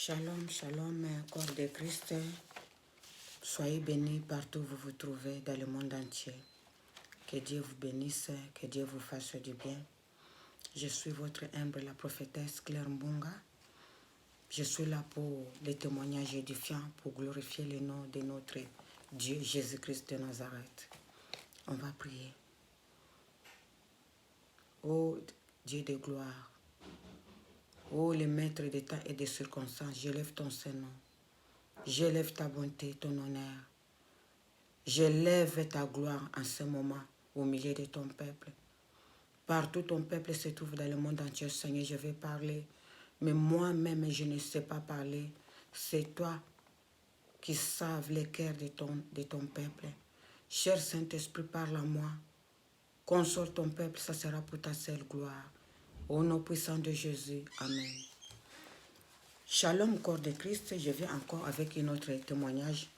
Shalom, shalom, corps de Christ. Soyez bénis partout où vous vous trouvez dans le monde entier. Que Dieu vous bénisse, que Dieu vous fasse du bien. Je suis votre humble, la prophétesse Claire Mbunga. Je suis là pour les témoignages édifiants, pour glorifier le nom de notre Dieu Jésus-Christ de Nazareth. On va prier. Ô Dieu de gloire, ô le maître des temps et des circonstances, j'élève ton Saint-Nom. J'élève ta bonté, ton honneur. J'élève ta gloire en ce moment au milieu de ton peuple. Partout ton peuple se trouve dans le monde entier, Seigneur, je vais parler. Mais moi-même, je ne sais pas parler. C'est toi qui saves les cœurs de ton peuple. Cher Saint-Esprit, parle à moi. Console ton peuple, ça sera pour ta seule gloire. Au nom puissant de Jésus. Amen. Shalom, corps de Christ. Je viens encore avec un autre témoignage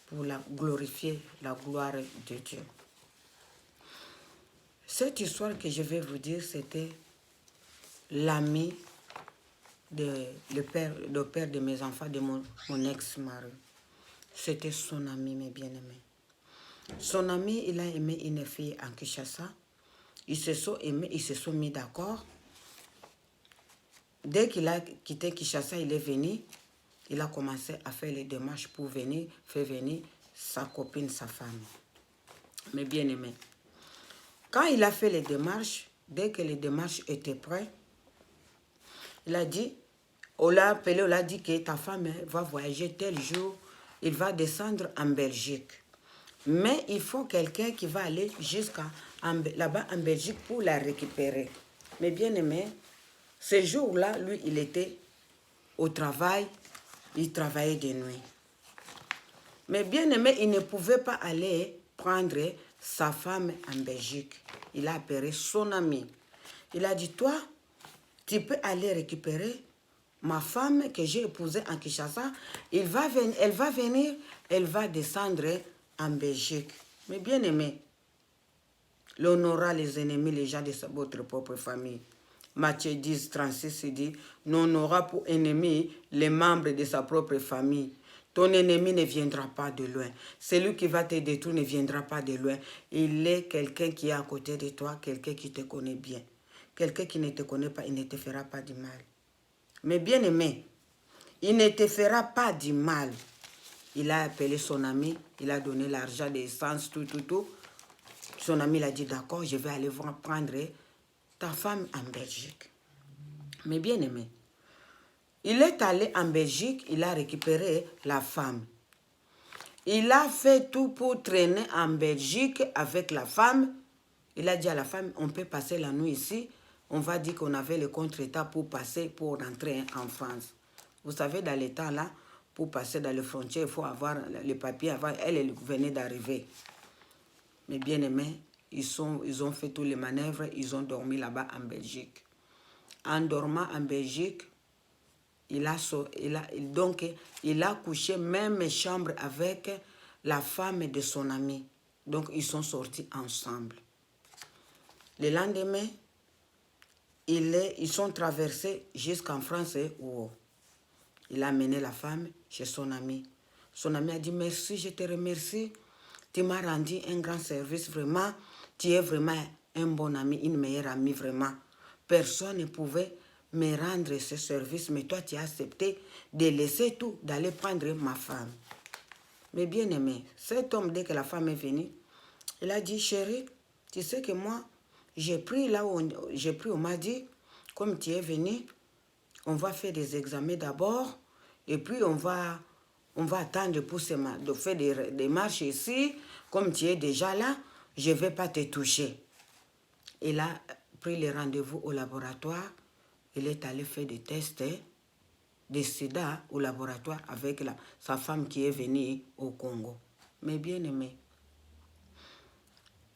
pour glorifier la gloire de Dieu. Cette histoire que je vais vous dire, c'était l'ami, le père de mes enfants, de mon ex-mari. C'était son ami, mes bien-aimés. Son ami, il a aimé une fille en Kinshasa. Ils se sont aimés, ils se sont mis d'accord. Dès qu'il a quitté Kinshasa, il est venu. Il a commencé à faire les démarches pour faire venir sa copine, sa femme. Mes bien-aimés. Quand il a fait les démarches, dès que les démarches étaient prêtes, il a dit, on l'a appelé, on l'a dit que ta femme va voyager tel jour, il va descendre en Belgique. Mais il faut quelqu'un qui va aller jusqu'à là-bas en Belgique pour la récupérer. Mais bien aimé, ce jour-là, lui, il était au travail, il travaillait de nuit. Mais bien aimé, il ne pouvait pas aller prendre sa femme en Belgique. Il a appelé son ami. Il a dit, toi, tu peux aller récupérer ma femme que j'ai épousée en Kinshasa. Elle va venir, elle va descendre en Belgique. Mais bien aimé, l'honora les ennemis, les gens de votre propre famille. Matthieu 10, 36, il dit, n'honora pour ennemi les membres de sa propre famille. Ton ennemi ne viendra pas de loin. Celui qui va te détruire ne viendra pas de loin. Il est quelqu'un qui est à côté de toi, quelqu'un qui te connaît bien. Quelqu'un qui ne te connaît pas, il ne te fera pas du mal. Mais bien aimé, il ne te fera pas du mal. Il a appelé son ami, il a donné l'argent, l'essence, tout. Son ami l'a dit, d'accord, je vais aller prendre ta femme en Belgique. Mais bien aimé, il est allé en Belgique, il a récupéré la femme. Il a fait tout pour traîner en Belgique avec la femme. Il a dit à la femme, on peut passer la nuit ici. On va dire qu'on avait le contre-état pour passer, pour rentrer en France. Vous savez, dans les temps là, pour passer dans les frontières, il faut avoir les papiers. Elle venait d'arriver. Mais bien aimés, ils ont fait tous les manœuvres, ils ont dormi là-bas en Belgique. En dormant en Belgique, il a couché même chambre avec la femme de son ami. Donc, ils sont sortis ensemble. Le lendemain, ils sont traversés jusqu'en France où il a amené la femme chez son ami. Son ami a dit, merci, je te remercie. Tu m'as rendu un grand service, vraiment. Tu es vraiment un bon ami, une meilleure amie, vraiment. Personne ne pouvait me rendre ce service, mais toi, tu as accepté de laisser tout, d'aller prendre ma femme. Mais bien aimé, cet homme, dès que la femme est venue, il a dit, chérie, tu sais que moi, j'ai pris là où on m'a dit, comme tu es venu, on va faire des examens d'abord, et puis on va attendre pour de faire des marches ici, comme tu es déjà là, je ne vais pas te toucher. Il a pris le rendez-vous au laboratoire, il est allé faire des tests de sida au laboratoire avec sa femme qui est venue au Congo. Mais bien aimé,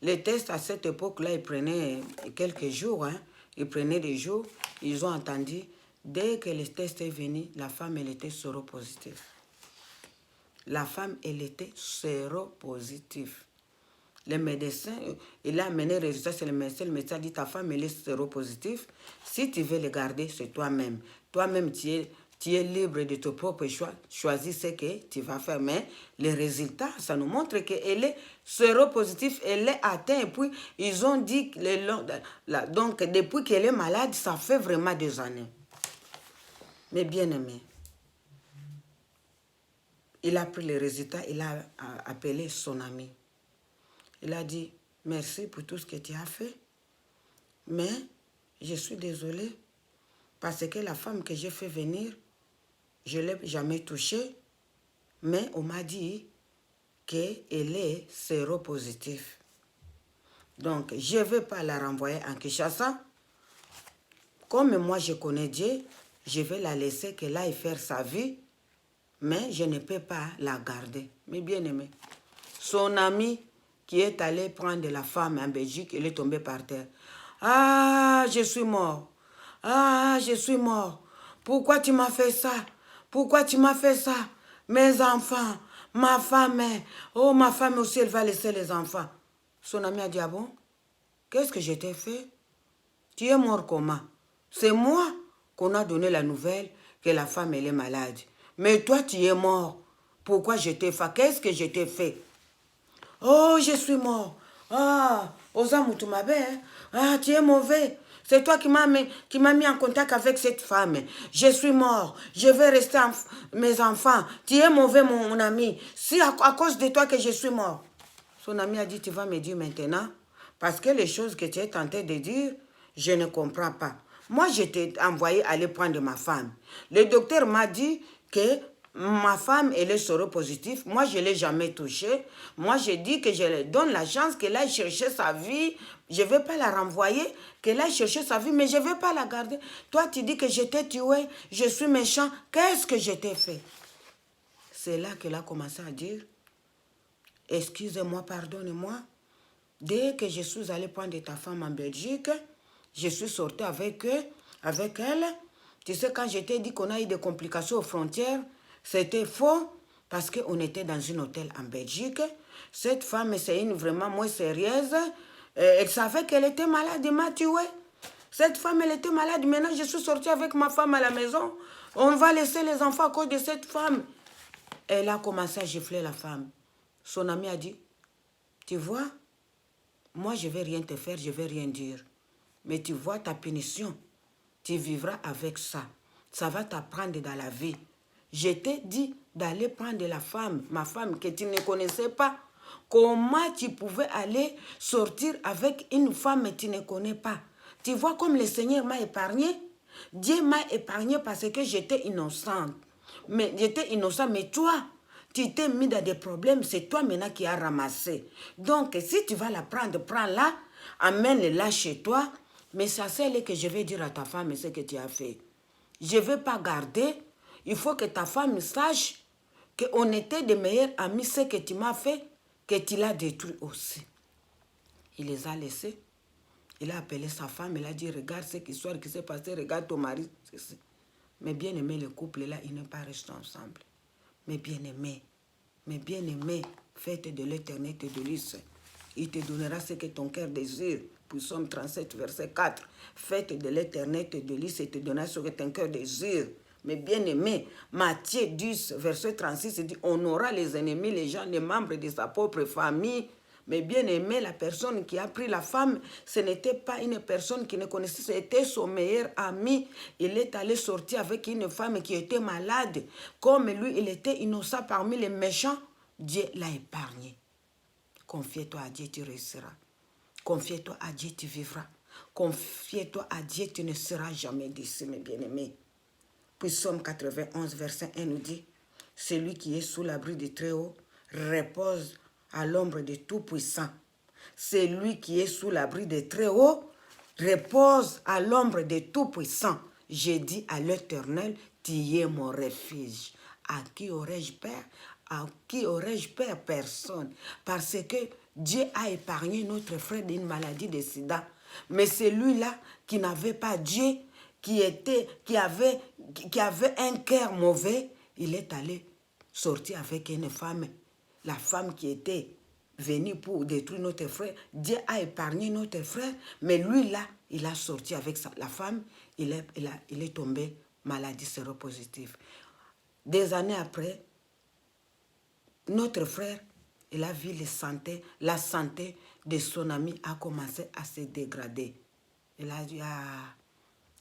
les tests à cette époque-là, ils prenaient quelques jours, hein. Ils prenaient des jours, ils ont entendu, dès que les tests est venu, la femme, elle était séropositive. La femme, elle était séropositive. Le médecin, il a amené le résultat, c'est le médecin a dit, ta femme, elle est séropositive. Si tu veux le garder, c'est toi-même. Toi-même, tu es Tu es libre de ton propre choix. Choisis ce que tu vas faire. Mais les résultats, ça nous montre qu'elle est séropositive, elle est atteinte. Et puis, ils ont dit que donc, depuis qu'elle est malade, ça fait vraiment des années. Mais bien aimé, il a pris les résultats, il a appelé son ami. Il a dit, merci pour tout ce que tu as fait. Mais je suis désolée parce que la femme que j'ai fait venir, je ne l'ai jamais touchée, mais on m'a dit qu'elle est séropositive. Donc, je ne vais pas la renvoyer en Kinshasa. Comme moi, je connais Dieu, je vais la laisser qu'elle aille faire sa vie, mais je ne peux pas la garder. Mais bien aimé, son ami qui est allé prendre la femme en Belgique, il est tombé par terre. Ah, je suis mort. Ah, je suis mort. Pourquoi tu m'as fait ça? Pourquoi tu m'as fait ça? Mes enfants, ma femme, oh, ma femme aussi, elle va laisser les enfants. Son ami a dit, ah bon? Qu'est-ce que je t'ai fait? Tu es mort comment? C'est moi qu'on a donné la nouvelle que la femme, elle est malade. Mais toi, tu es mort. Pourquoi je t'ai fait? Qu'est-ce que je t'ai fait? Oh, je suis mort. Ah, Osamoutumabe, ah, tu es mauvais. C'est toi qui m'as mis en contact avec cette femme. Je suis mort. Je vais rester mes enfants. Tu es mauvais, mon ami. C'est à cause de toi que je suis mort. Son ami a dit, tu vas me dire maintenant, parce que les choses que tu es tenté de dire, je ne comprends pas. Moi, je t'ai envoyé aller prendre ma femme. Le docteur m'a dit que ma femme, elle est séropositive. Moi, je ne l'ai jamais touchée. Moi, je dis que je lui donne la chance qu'elle aille chercher sa vie. Je ne vais pas la renvoyer, qu'elle aille chercher sa vie, mais je ne vais pas la garder. Toi, tu dis que je t'ai tué, je suis méchant. Qu'est-ce que je t'ai fait? C'est là qu'elle a commencé à dire, excusez-moi, pardonnez-moi. Dès que je suis allée prendre ta femme en Belgique, je suis sortie avec elle. Tu sais, quand je t'ai dit qu'on a eu des complications aux frontières, c'était faux parce qu'on était dans un hôtel en Belgique. Cette femme, c'est une vraiment moins sérieuse. Elle savait qu'elle était malade, elle m'a tué. Cette femme, elle était malade. Maintenant, je suis sortie avec ma femme à la maison. On va laisser les enfants à cause de cette femme. Elle a commencé à gifler la femme. Son ami a dit, tu vois, moi, je ne vais rien te faire, je ne vais rien dire. Mais tu vois ta punition. Tu vivras avec ça. Ça va t'apprendre dans la vie. Je t'ai dit d'aller prendre la femme, ma femme, que tu ne connaissais pas. Comment tu pouvais aller sortir avec une femme que tu ne connais pas? Tu vois comme le Seigneur m'a épargné? Dieu m'a épargné parce que j'étais innocente. Mais j'étais innocente, mais toi, tu t'es mis dans des problèmes, c'est toi maintenant qui as ramassé. Donc, si tu vas la prendre, prends-la, amène-la chez toi. Mais ça, c'est que je vais dire à ta femme ce que tu as fait. Je ne vais pas garder. Il faut que ta femme sache qu'on était des meilleurs amis, ce que tu m'as fait, que tu l'as détruit aussi. Il les a laissés. Il a appelé sa femme, il a dit, regarde cette histoire qui s'est passée, regarde ton mari. Mais bien aimé, le couple là, il n'est pas resté ensemble. Mais bien aimé, faites de l'éternel tes délices. Il te donnera ce que ton cœur désire. Psaume 37, verset 4. Faites de l'éternel tes délices et te donnera ce que ton cœur désire. Mais bien aimé, Matthieu 10, verset 36, il dit, on aura les ennemis, les gens, les membres de sa propre famille. Mais bien aimé, la personne qui a pris la femme, ce n'était pas une personne qui ne connaissait, c'était son meilleur ami. Il est allé sortir avec une femme qui était malade. Comme lui, il était innocent parmi les méchants, Dieu l'a épargné. Confie-toi à Dieu, tu réussiras. Confie-toi à Dieu, tu vivras. Confie-toi à Dieu, tu ne seras jamais déçu, mes bien-aimés. Puis Psaume 91, verset 1 nous dit, « Celui qui est sous l'abri du Très-Haut repose à l'ombre du Tout-Puissant. » Celui qui est sous l'abri du Très-Haut repose à l'ombre du Tout-Puissant. J'ai dit à l'Éternel, tu es mon refuge. À qui aurais-je peur? À qui aurais-je peur? Personne. Parce que Dieu a épargné notre frère d'une maladie de sida. Mais celui-là qui n'avait pas Dieu, qui avait un cœur mauvais, il est allé sortir avec une femme. La femme qui était venue pour détruire notre frère, Dieu a épargné notre frère, mais lui là, il a sorti avec la femme, il est tombé maladie séropositive. Des années après, notre frère, il a vu la santé de son ami a commencé à se dégrader. Il a dit, ah,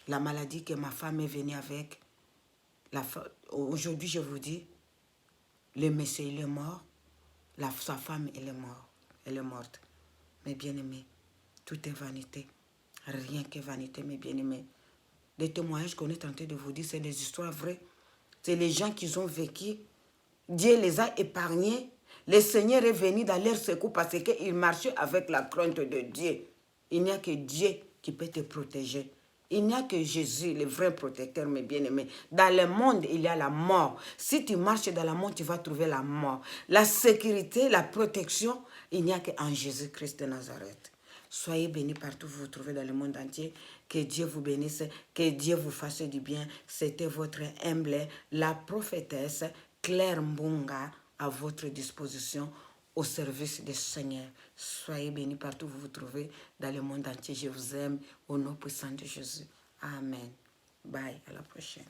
la maladie que ma femme est venue avec, aujourd'hui je vous dis, le monsieur il est mort, sa femme elle est morte. Mes bien-aimés, tout est vanité. Rien que vanité, mes bien-aimés. Les témoignages qu'on est tenté de vous dire, c'est des histoires vraies. C'est les gens qui ont vécu. Dieu les a épargnés. Le Seigneur est venu dans leur secours parce qu'ils marchaient avec la crainte de Dieu. Il n'y a que Dieu qui peut te protéger. Il n'y a que Jésus, le vrai protecteur, mes bien-aimés. Dans le monde, il y a la mort. Si tu marches dans la mort, tu vas trouver la mort. La sécurité, la protection, il n'y a qu'en Jésus-Christ de Nazareth. Soyez bénis partout où vous vous trouvez dans le monde entier. Que Dieu vous bénisse, que Dieu vous fasse du bien. C'était votre humble, la prophétesse Claire Mbunga, à votre disposition au service du Seigneur. Soyez bénis partout où vous vous trouvez dans le monde entier. Je vous aime au nom puissant de Jésus. Amen. Bye, à la prochaine.